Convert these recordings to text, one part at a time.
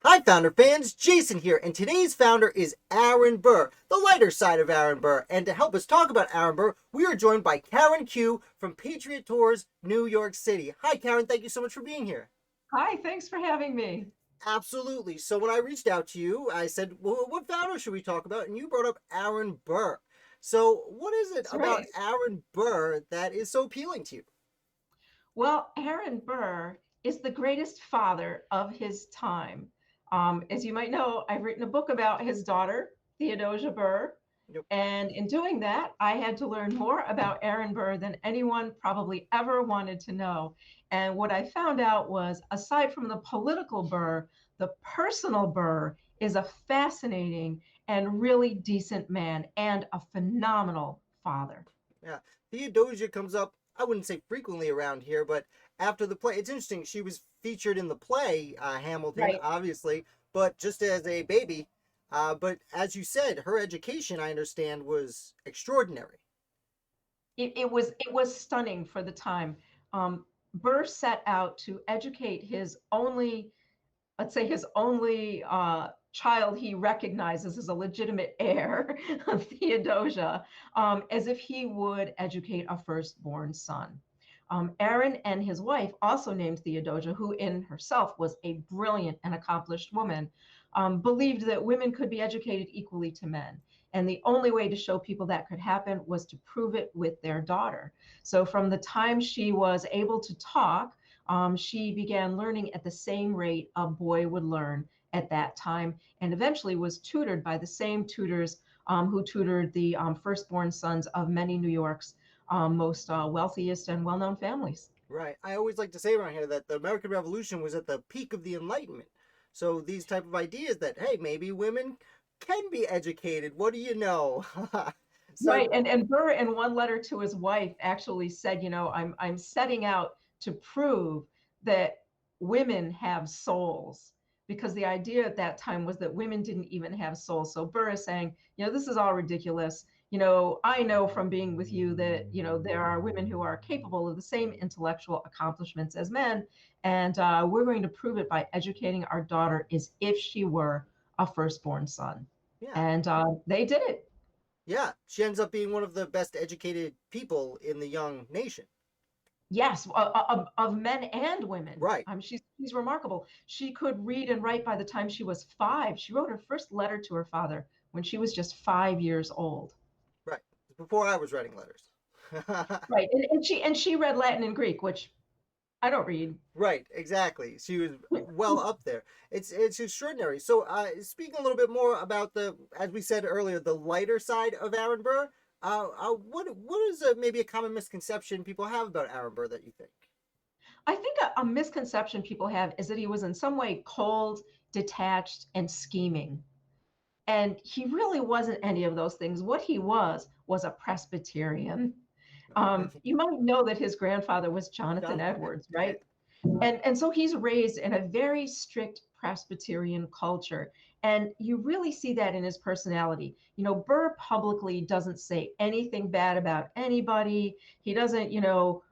Hi, Founder fans. Jason here, and today's founder is Aaron Burr, the lighter side of Aaron Burr. And to help us talk about Aaron Burr, we are joined by Karen Q from Patriot Tours New York City. Hi, Karen. Thank you so much for being here. Hi, thanks for having me. Absolutely. So when I reached out to you, I said, "Well, what founder should we talk about?" And you brought up Aaron Burr. So what is it That's about right. Aaron Burr that is so appealing to you? Well, Aaron Burr is the greatest father of his time. As you might know, I've written a book about his daughter, Theodosia Burr. Yep. And in doing that, I had to learn more about Aaron Burr than anyone probably ever wanted to know. And what I found out was, aside from the political Burr, the personal Burr is a fascinating and really decent man and a phenomenal father. Yeah, Theodosia comes up. I wouldn't say frequently around here, but after the play, it's interesting. She was featured in the play Hamilton, Right. obviously, but just as a baby. But as you said, her education, I understand, was extraordinary. It was stunning for the time. Burr set out to educate his only, let's say, his only child he recognizes as a legitimate heir, Theodosia, as if he would educate a firstborn son. Aaron and his wife, also named Theodosia, who in herself was a brilliant and accomplished woman, believed that women could be educated equally to men. And the only way to show people that could happen was to prove it with their daughter. So from the time she was able to talk, she began learning at the same rate a boy would learn at that time, and eventually was tutored by the same tutors who tutored the firstborn sons of many New York's most wealthiest and well known families. Right. I always like to say around here that the American Revolution was at the peak of the Enlightenment. So these type of ideas that hey, maybe women can be educated. What do you know? So Right, and Burr, in one letter to his wife, actually said, I'm setting out to prove that women have souls, because the idea at that time was that women didn't even have souls. So Burr is saying, this is all ridiculous. I know from being with you that there are women who are capable of the same intellectual accomplishments as men, and we're going to prove it by educating our daughter as if she were a firstborn son. yeah, And they did it. yeah, she ends up being one of the best educated people in the young nation. Yes, of men and women. Right, She's remarkable. She could read and write by the time she was 5. She wrote her first letter to her father when she was just 5 years old. right. Before I was writing letters. Right, and she read Latin and Greek, which I don't read. Right, exactly. She was well up there. It's extraordinary. So, speaking a little bit more about the, as we said earlier, the lighter side of Aaron Burr. What is maybe a common misconception people have about Aaron Burr that you think? I think a misconception people have is that he was in some way cold, detached, and scheming. And he really wasn't any of those things. What he was a Presbyterian. You might know that his grandfather was Jonathan Jonathan, Edwards, yeah, right? And so he's raised in a very strict Presbyterian culture. And you really see that in his personality. Burr publicly doesn't say anything bad about anybody. He doesn't,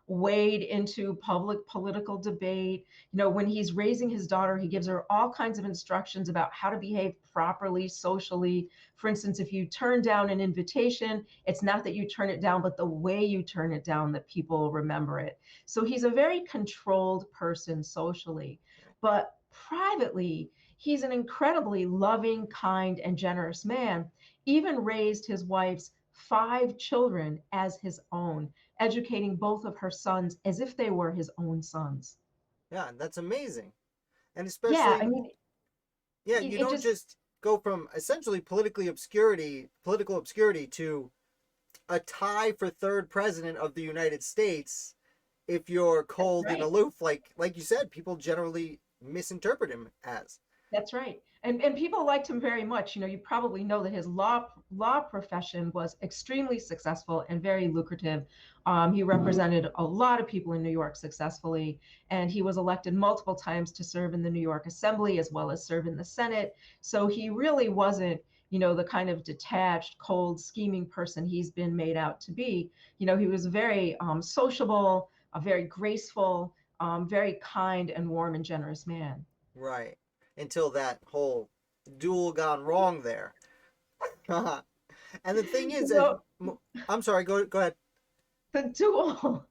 wade into public political debate. When he's raising his daughter, he gives her all kinds of instructions about how to behave properly socially. For instance, if you turn down an invitation, it's not that you turn it down, but the way you turn it down that people remember it. So he's a very controlled person socially, but privately, he's an incredibly loving, kind, and generous man. Even raised his wife's 5 children as his own, educating both of her sons as if they were his own sons. yeah, that's amazing. And Yeah, I especially, mean, yeah, it, you it don't just just go from essentially political obscurity to a tie for third president of the United States if you're That's cold and right. aloof, like you said, people generally misinterpret him as. That's right. And people liked him very much. You probably know that his law profession was extremely successful and very lucrative. He represented a lot of people in New York successfully, and he was elected multiple times to serve in the New York Assembly as well as serve in the Senate. So he really wasn't, the kind of detached, cold, scheming person he's been made out to be. He was very sociable, a very graceful, very kind and warm and generous man. Right. until that whole duel gone wrong there. And the thing You is, know, I'm sorry, go ahead. the duel,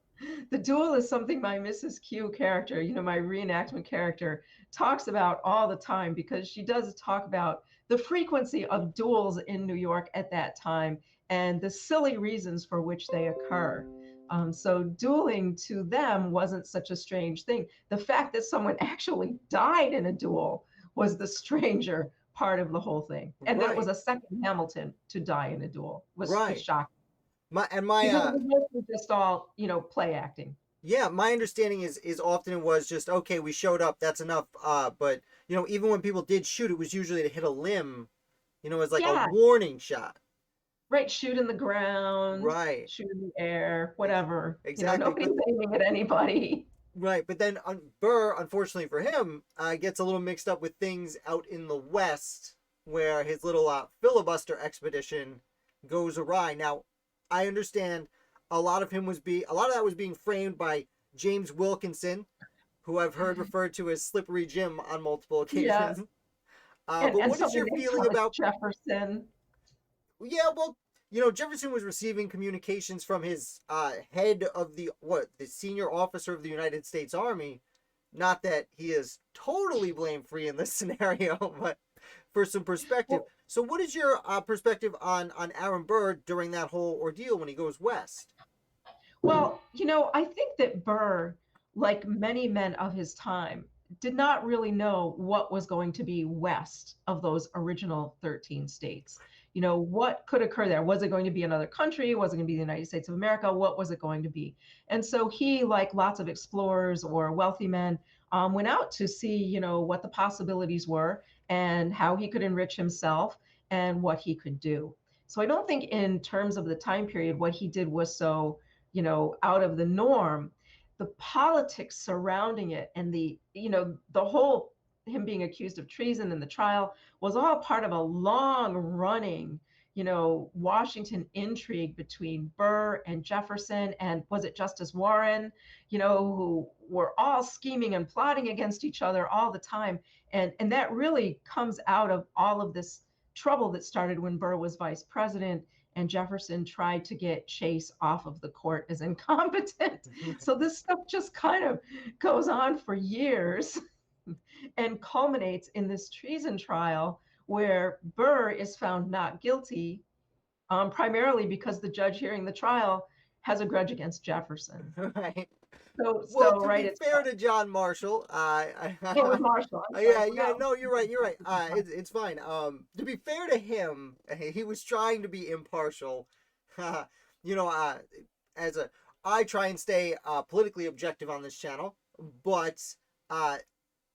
the duel is something my Mrs. Q character, my reenactment character, talks about all the time because she does talk about the frequency of duels in New York at that time and the silly reasons for which they occur. So dueling to them wasn't such a strange thing. The fact that someone actually died in a duel was the stranger part of the whole thing. And that it was Right, a second Hamilton to die in a duel was right. shocking My because it was mostly just all, play acting. yeah, my understanding is often it was just okay, we showed up, that's enough. But even when people did shoot, it was usually to hit a limb, as like a Yeah, warning shot. right. Shoot in the ground, Right. shoot in the air, Ex- whatever. exactly. Nobody's aiming at anybody. Right, but then Burr, unfortunately for him, gets a little mixed up with things out in the West, where his little filibuster expedition goes awry. Now, I understand a lot of that was being framed by James Wilkinson, who I've heard referred to as Slippery Jim on multiple Yeah, occasions. and But and what is somebody your named feeling Thomas about? Jefferson. Yeah, well, Jefferson was receiving communications from his head of the senior officer of the United States Army. Not that he is totally blame free in this scenario, but for some perspective. Well, So, what is your perspective on Aaron Burr during that whole ordeal when he goes west? I think that Burr, like many men of his time, did not really know what was going to be west of those original 13 states. What could occur there? Was it going to be another country? Was it going to be the United States of America? What was it going to be? And so he, like lots of explorers or wealthy men, went out to see, what the possibilities were and how he could enrich himself and what he could do. So I don't think, in terms of the time period, what he did was so out of the norm. The politics surrounding it and the whole him being accused of treason in the trial was all part of a long running, Washington intrigue between Burr and Jefferson and was it Justice Warren, who were all scheming and plotting against each other all the time. And that really comes out of all of this trouble that started when Burr was vice president and Jefferson tried to get Chase off of the court as incompetent. So this stuff just kind of goes on for years and culminates in this treason trial where Burr is found not guilty, primarily because the judge hearing the trial has a grudge against Jefferson. Right. Well, So to right, be it's fair to John Marshall, it was Marshall. I'm sorry, I yeah, yeah, forgot. no, you're right, you're right. It's fine. To be fair to him, he was trying to be impartial. you know, uh, as a, I try and stay politically objective on this channel, but uh,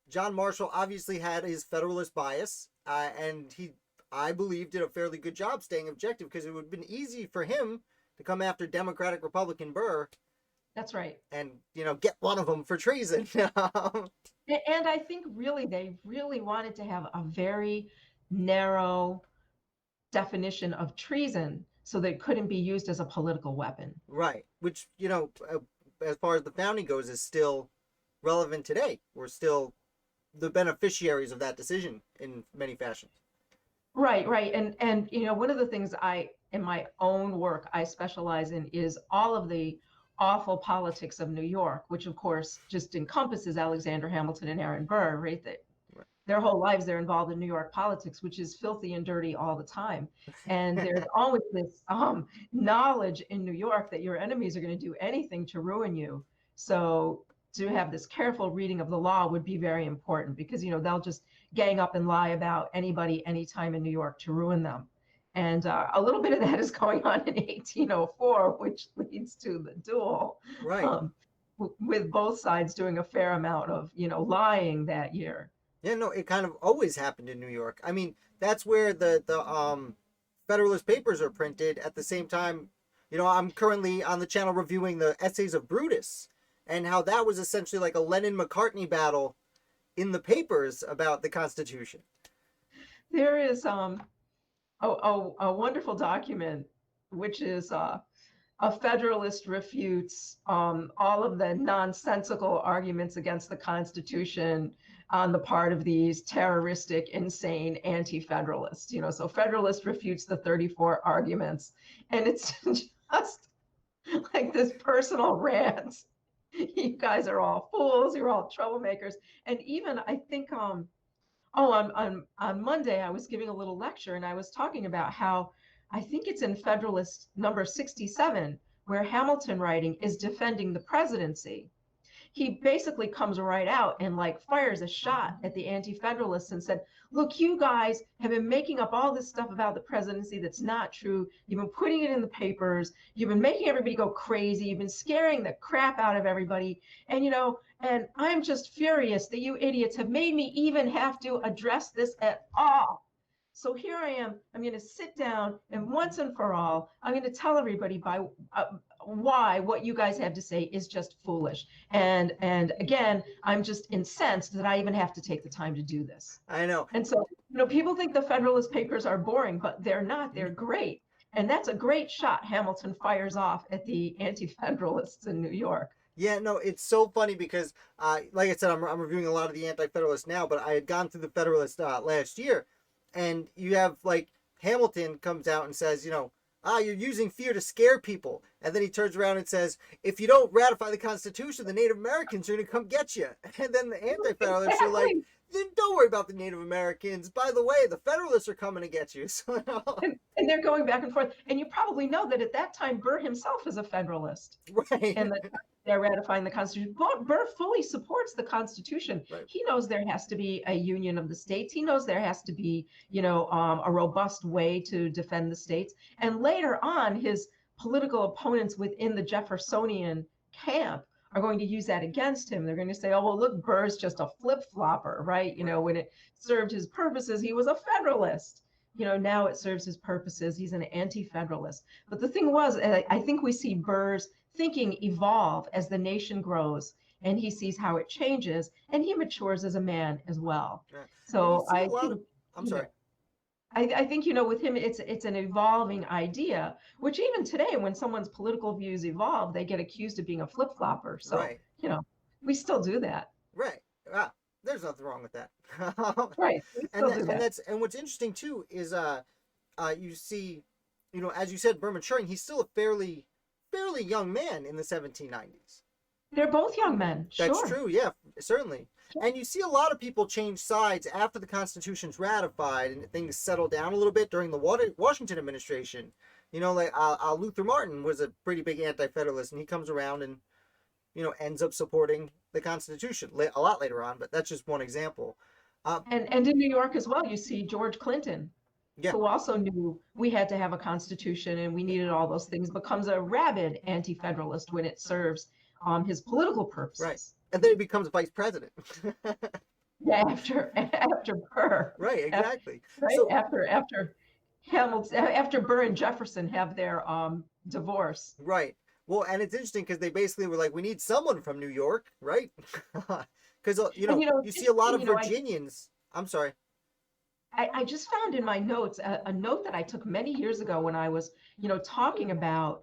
John Marshall obviously had his Federalist bias, and he, I believe, did a fairly good job staying objective because it would have been easy for him to come after Democratic Republican Burr That's right. and get one of them for treason. And I think really they really wanted to have a very narrow definition of treason so that it couldn't be used as a political weapon. Right, which as far as the founding goes, is still relevant today. We're still the beneficiaries of that decision in many fashions. Right, right. And one of the things I in my own work I specialize in is all of the awful politics of New York, which of course just encompasses Alexander Hamilton and Aaron Burr, right? That Right. their whole lives they're involved in New York politics, which is filthy and dirty all the time. And there's always this knowledge in New York that your enemies are going to do anything to ruin you. So to have this careful reading of the law would be very important because they'll just gang up and lie about anybody anytime in New York to ruin them. And a little bit of that is going on in 1804, which leads to the duel, Right. um, with both sides doing a fair amount of lying that year. Yeah, no, it kind of always happened in New York. I mean, that's where the Federalist Papers are printed at the same time. I'm currently on the channel reviewing the essays of Brutus and how that was essentially like a Lenin-McCartney battle in the papers about the Constitution. There is a wonderful document, which is a Federalist refutes all of the nonsensical arguments against the Constitution on the part of these terroristic, insane anti-Federalists. So Federalist refutes the 34 arguments, and it's just like this personal rant. You guys are all fools. You're all troublemakers. And even I think on Monday, I was giving a little lecture and I was talking about how I think it's in Federalist number 67, where Hamilton writing is defending the presidency. He basically comes right out and like fires a shot at the anti-federalists and said, look, you guys have been making up all this stuff about the presidency that's not true. You've been putting it in the papers. You've been making everybody go crazy. You've been scaring the crap out of everybody. And I'm just furious that you idiots have made me even have to address this at all. So here I am. I'm going to sit down and once and for all, I'm going to tell everybody why what you guys have to say is just foolish. And again, I'm just incensed that I even have to take the time to do this. I know. And so, people think the Federalist Papers are boring, but they're not. They're great. And that's a great shot Hamilton fires off at the anti-federalists in New York. Yeah, no, it's so funny because, like I said, I'm reviewing a lot of the anti-federalists now, but I had gone through the Federalists last year. And you have, like, Hamilton comes out and says, you're using fear to scare people. And then he turns around and says, if you don't ratify the Constitution, the Native Americans are going to come get you. And then the anti-federalists are like, don't worry about the Native Americans. By the way, the Federalists are coming to get you. So, and they're going back and forth. And you probably know that at that time, Burr himself is a Federalist. Right. And they're ratifying the Constitution. Burr fully supports the Constitution. Right. He knows there has to be a union of the states. He knows there has to be, a robust way to defend the states. And later on, his political opponents within the Jeffersonian camp are going to use that against him. They're going to say, oh, well, look, Burr's just a flip-flopper, right? When it served his purposes, he was a Federalist. Now it serves his purposes. He's an anti-Federalist. But the thing was, I think we see Burr's thinking evolve as the nation grows and he sees how it changes and he matures as a man as well. Yeah. So I think, with him, it's an evolving idea, which even today, when someone's political views evolve, they get accused of being a flip-flopper. So, right. We still do that. Right. There's nothing wrong with that. Right. And what's interesting too is you see, as you said, Burr maturing, he's still a fairly young man in the 1790s. They're both young men. That's sure. true. Yeah, certainly. And you see a lot of people change sides after the Constitution's ratified and things settle down a little bit during the Washington administration. Like Luther Martin was a pretty big anti-federalist, and he comes around and ends up supporting the Constitution a lot later on. But that's just one example. And in New York as well, you see George Clinton, who also knew we had to have a Constitution and we needed all those things, becomes a rabid anti-federalist when it serves his political purposes. Right. And then he becomes vice president. Yeah, after Burr. Right, exactly. Right, so, after Hamilton, after Burr and Jefferson have their divorce. Right. Well, and it's interesting because they basically were like, we need someone from New York, right? Because you see a lot of Virginians. I'm sorry. I just found in my notes a note that I took many years ago when I was, talking about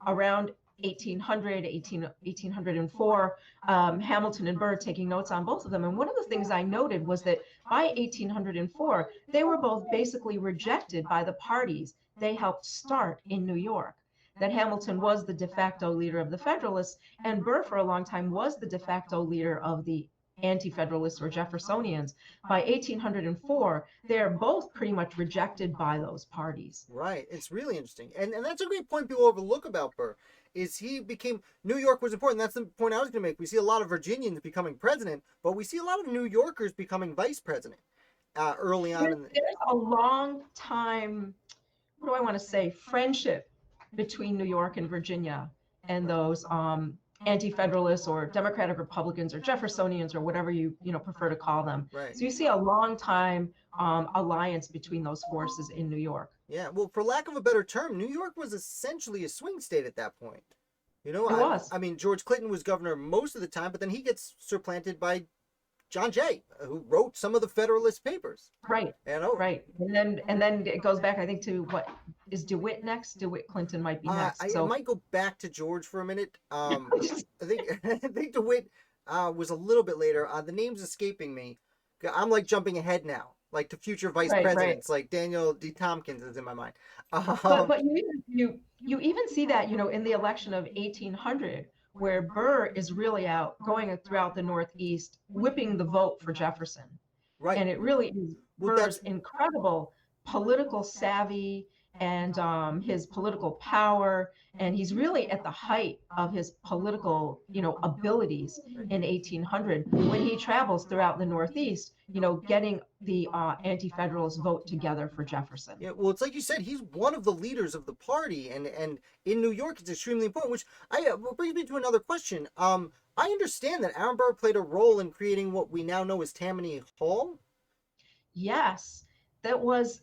around 1804, Hamilton and Burr, taking notes on both of them. And one of the things I noted was that by 1804, they were both basically rejected by the parties they helped start in New York. That Hamilton was the de facto leader of the Federalists, and Burr for a long time was the de facto leader of the anti-federalists or Jeffersonians. By 1804, they're both pretty much rejected by those parties. Right. It's really interesting. And that's a great point people overlook about Burr, is New York was important. That's the point I was going to make. We see a lot of Virginians becoming president, but we see a lot of New Yorkers becoming vice president early on. There's a long time, what do I want to say, friendship between New York and Virginia and those anti-federalists or Democratic Republicans or Jeffersonians or whatever you prefer to call them. Right. So you see a long time alliance between those forces in New York. Yeah, well, for lack of a better term, New York was essentially a swing state at that point. It was. I mean, George Clinton was governor most of the time, but then he gets supplanted by John Jay, who wrote some of the Federalist Papers. Right, You know, right. And then it goes back, I think, to what is DeWitt next? DeWitt Clinton might be next. I So might go back to George for a minute. I think I think DeWitt was a little bit later. The name's escaping me. I'm like jumping ahead now, like to future vice right, right. presidents, like Daniel D. Tompkins is in my mind. But you even see that, in the election of 1800, where Burr is really out going throughout the Northeast, whipping the vote for Jefferson. Right. And it really is Well, Burr's that's incredible political savvy and his political power. And he's really at the height of his political, abilities in 1800 when he travels throughout the Northeast, getting the anti-federalist vote together for Jefferson. yeah. Well, it's like you said, he's one of the leaders of the party, and in New York, it's extremely important. Which brings me to another question. I understand that Aaron Burr played a role in creating what we now know as Tammany Hall. Yes, that was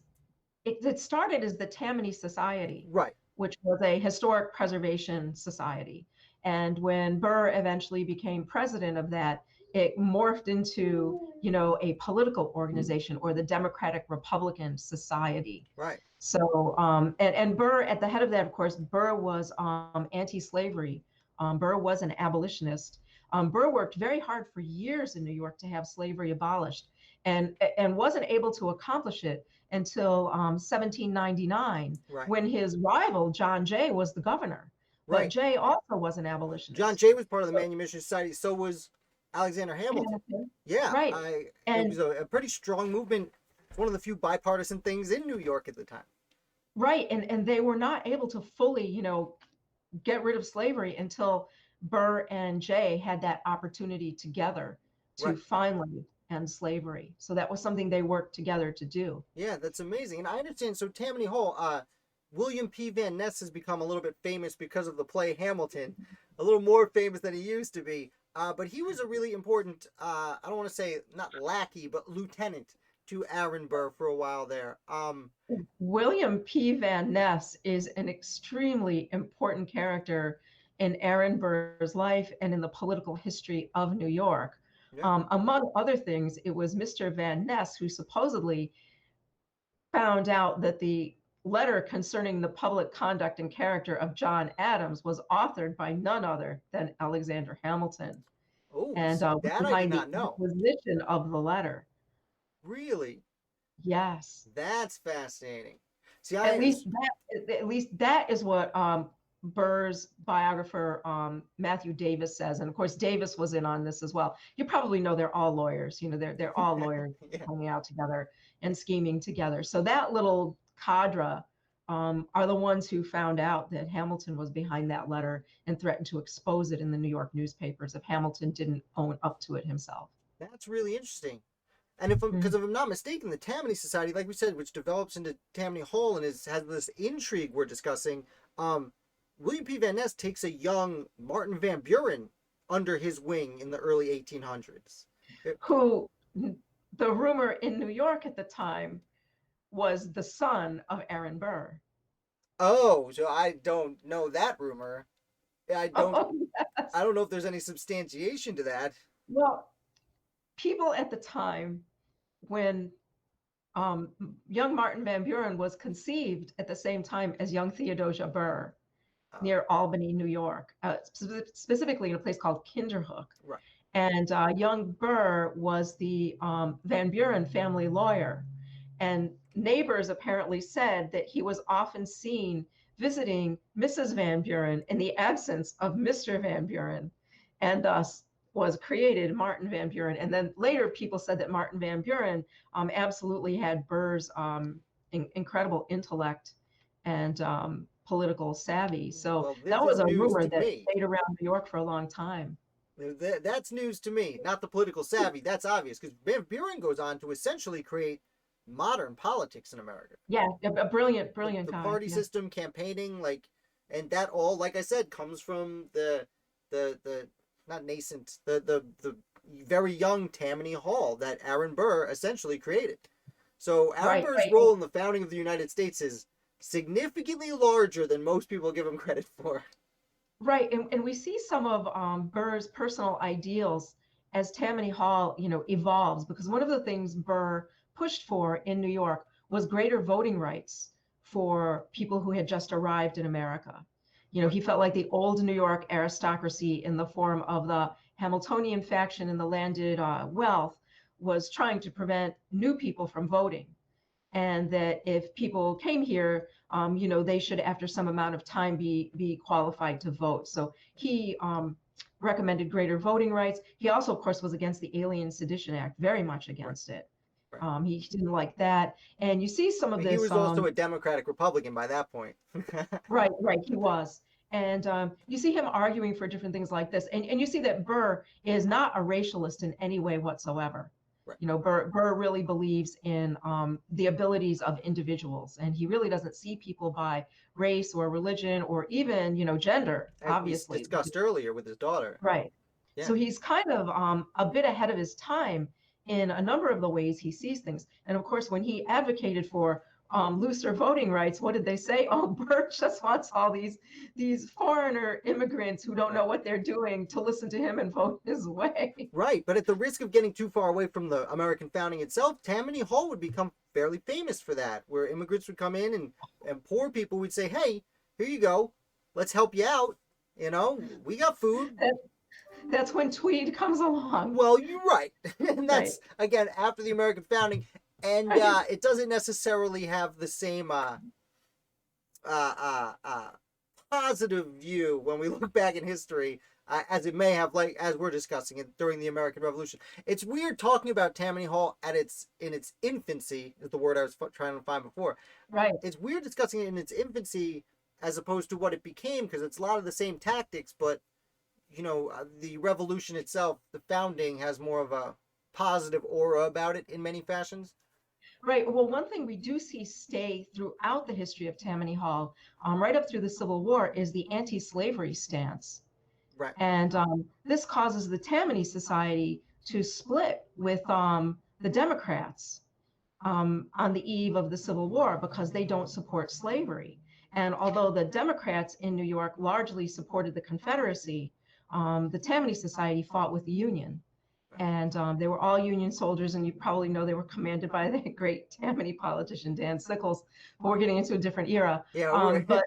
it started as the Tammany Society, Right. which was a historic preservation society. And when Burr eventually became president of that, it morphed into, a political organization, or the Democratic Republican Society. Right. So, and Burr, at the head of that, of course, Burr was anti-slavery. Burr was an abolitionist. Burr worked very hard for years in New York to have slavery abolished, and wasn't able to accomplish it until 1799, Right. when his rival John Jay was the governor. But Right. Jay also was an John abolitionist. Jay was part of the So, Manumission Society. So was Alexander Hamilton. Hamilton, Yeah. right? It And was a pretty strong movement. It's one of the few bipartisan things in New York at the time. right, and they were not able to fully, get rid of slavery until Burr and Jay had that opportunity together to Right. finally end slavery. So that was something they worked together to do. Yeah, that's amazing. And I understand. So Tammany Hall, William P. Van Ness has become a little bit famous because of the play Hamilton, a little more famous than he used to be. But he was a really important, I don't want to say not lackey, but lieutenant to Aaron Burr for a while there. William P. Van Ness is an extremely important character in Aaron Burr's life and in the political history of New York. Yeah. Among other things, it was Mr. Van Ness who supposedly found out that the letter concerning the public conduct and character of John Adams was authored by none other than Alexander Hamilton, Oh, and see, was that I did behind the not know. acquisition of the letter. Really? Yes. That's fascinating. See, At least that is what Burr's biographer Matthew Davis says, and of course Davis was in on this as well. You probably know they're all lawyers. They're all lawyers yeah. hanging out together and scheming together. So that little cadre are the ones who found out that Hamilton was behind that letter and threatened to expose it in the New York newspapers if Hamilton didn't own up to it himself. That's really interesting. And because if I'm not mistaken, the Tammany Society, like we said, which develops into Tammany Hall and has this intrigue we're discussing, William P. Van Ness takes a young Martin Van Buren under his wing in the early 1800s. Who, the rumor in New York at the time, was the son of Aaron Burr. Oh, so I don't know that rumor. I don't. Oh, yes. I don't know if there's any substantiation to that. Well, people at the time, when young Martin Van Buren was conceived at the same time as young Theodosia Burr near Albany, New York, specifically in a place called Kinderhook. Right. And young Burr was the Van Buren family lawyer. And neighbors apparently said that he was often seen visiting Mrs. Van Buren in the absence of Mr. Van Buren, and thus was created Martin Van Buren. And then later people said that Martin Van Buren absolutely had Burr's incredible intellect and political savvy. So Well, that this was is a news rumor to that me. stayed around New York for a long time. That's news to me, not the political savvy. That's obvious because Van Buren goes on to essentially create modern politics in America. Yeah, a brilliant The guy. party Yeah. system, campaigning, and that all, like I said, comes from the not nascent, the very young Tammany Hall that Aaron Burr essentially created. So Aaron Burr's role in the founding of the United States is significantly larger than most people give him credit for. Right, and we see some of Burr's personal ideals as Tammany Hall, evolves, because one of the things Burr pushed for in New York was greater voting rights for people who had just arrived in America. He felt like the old New York aristocracy, in the form of the Hamiltonian faction and the landed wealth, was trying to prevent new people from voting. And that if people came here, they should, after some amount of time, be qualified to vote. So he recommended greater voting rights. He also, of course, was against the Alien Sedition Act, very much against it. Right. He didn't like that. And you see some of He this. was also a Democratic Republican by that point. Right, he was. And you see him arguing for different things like this. And you see that Burr is not a racialist in any way whatsoever. Right. Burr really believes in the abilities of individuals, and he really doesn't see people by race or religion or even, gender, As we obviously. discussed earlier with his daughter. Right. Yeah. So he's kind of a bit ahead of his time in a number of the ways he sees things. And of course, when he advocated for looser voting rights, what did they say? Oh, Burr just wants all these foreigner immigrants who don't know what they're doing to listen to him and vote his way. Right, but at the risk of getting too far away from the American founding itself, Tammany Hall would become fairly famous for that, where immigrants would come in and poor people would say, hey, here you go, let's help you out, we got food. That's when Tweed comes along. Well, you're right. And that's, again, after the American founding, and it doesn't necessarily have the same positive view when we look back in history as it may have, like as we're discussing it during the American Revolution. It's weird talking about Tammany Hall in its infancy, is the word I was trying to find before. Right. It's weird discussing it in its infancy as opposed to what it became, because it's a lot of the same tactics, but the revolution itself, the founding, has more of a positive aura about it in many fashions. Right. Well, one thing we do see stay throughout the history of Tammany Hall, right up through the Civil War, is the anti-slavery stance. Right. And this causes the Tammany Society to split with the Democrats on the eve of the Civil War, because they don't support slavery. And although the Democrats in New York largely supported the Confederacy, the Tammany Society fought with the Union. And they were all Union soldiers, and you probably know they were commanded by the great Tammany politician Dan Sickles. But we're getting into a different era. Yeah, but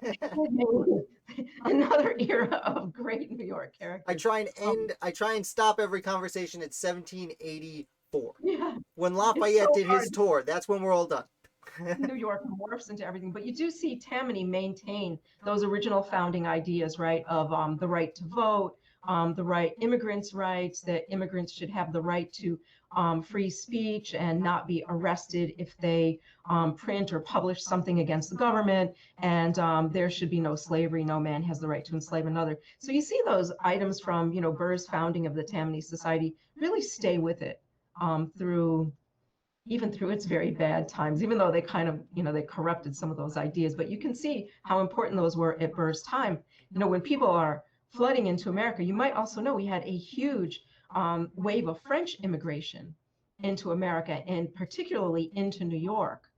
another era of great New York characters. I try and stop every conversation at 1784. Yeah, when Lafayette so did his tour. That's when we're all done. New York morphs into everything, but you do see Tammany maintain those original founding ideas, right, of the right to vote, the right immigrants' rights, that immigrants should have the right to free speech and not be arrested if they print or publish something against the government, and there should be no slavery. No man has the right to enslave another. So you see those items from Burr's founding of the Tammany Society really stay with it through its very bad times, even though they kind of they corrupted some of those ideas. But you can see how important those were at Burr's time. When people are flooding into America, you might also know we had a huge wave of French immigration into America, and particularly into New York.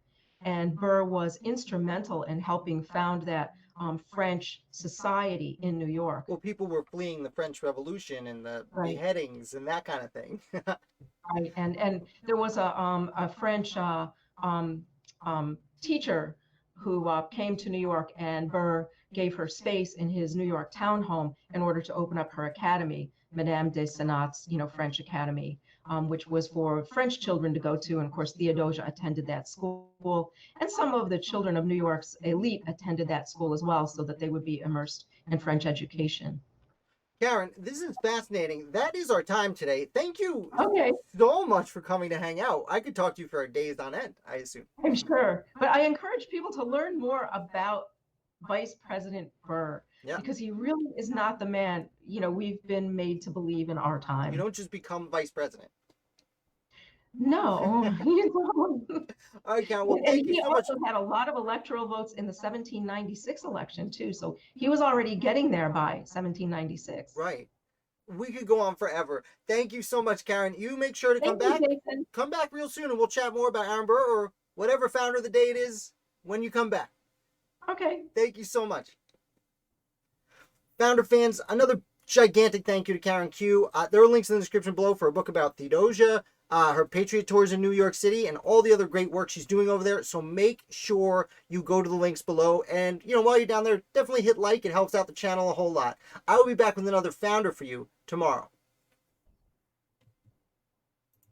And Burr was instrumental in helping found that French society in New York. Well, people were fleeing the French Revolution and the beheadings and that kind of thing. Right, and there was a French teacher who came to New York, and Burr gave her space in his New York townhome in order to open up her academy, Madame de Senat's, French Academy, which was for French children to go to. And of course, Theodosia attended that school, and some of the children of New York's elite attended that school as well, so that they would be immersed in French education. Karen, this is fascinating. That is our time today. Thank you Okay. so much for coming to hang out. I could talk to you for days on end, I assume. I'm sure. But I encourage people to learn more about Vice President Burr, because he really is not the man, we've been made to believe in our time. You don't just become vice president. No, you don't. All right, Karen, well, thank you so much. He also had a lot of electoral votes in the 1796 election, too. So he was already getting there by 1796. Right. We could go on forever. Thank you so much, Karen. You make sure to come back. Come back real soon, and we'll chat more about Aaron Burr or whatever founder of the day it is when you come back. Okay. Thank you so much. Founder fans, another gigantic thank you to Karen Q. There are links in the description below for a book about Theodosia, her Patriot Tours in New York City, and all the other great work she's doing over there. So make sure you go to the links below. And, while you're down there, definitely hit like. It helps out the channel a whole lot. I will be back with another founder for you tomorrow.